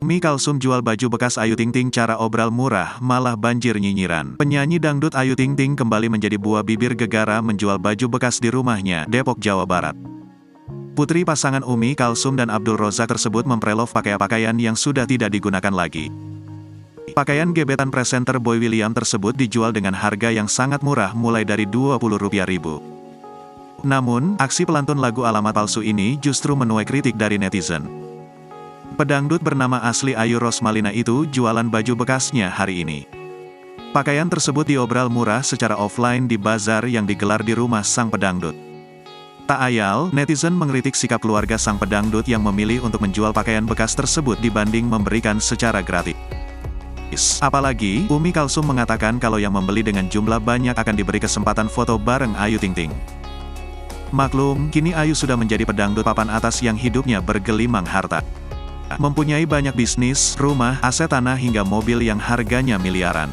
Umi Kalsum jual baju bekas Ayu Ting Ting cara obral murah, malah banjir nyinyiran. Penyanyi dangdut Ayu Ting Ting kembali menjadi buah bibir gegara menjual baju bekas di rumahnya, Depok, Jawa Barat. Putri pasangan Umi Kalsum dan Abdul Rozak tersebut memprelove pakaian yang sudah tidak digunakan lagi. Pakaian gebetan presenter Boy William tersebut dijual dengan harga yang sangat murah mulai dari Rp20.000. Namun, aksi pelantun lagu alamat palsu ini justru menuai kritik dari netizen. Pedangdut bernama asli Ayu Rosmalina itu jualan baju bekasnya hari ini. Pakaian tersebut diobral murah secara offline di bazar yang digelar di rumah sang pedangdut. Tak ayal, netizen mengkritik sikap keluarga sang pedangdut yang memilih untuk menjual pakaian bekas tersebut dibanding memberikan secara gratis. Apalagi, Umi Kalsum mengatakan kalau yang membeli dengan jumlah banyak akan diberi kesempatan foto bareng Ayu Ting Ting. Maklum, kini Ayu sudah menjadi pedangdut papan atas yang hidupnya bergelimang harta. Mempunyai banyak bisnis, rumah, aset tanah hingga mobil yang harganya miliaran.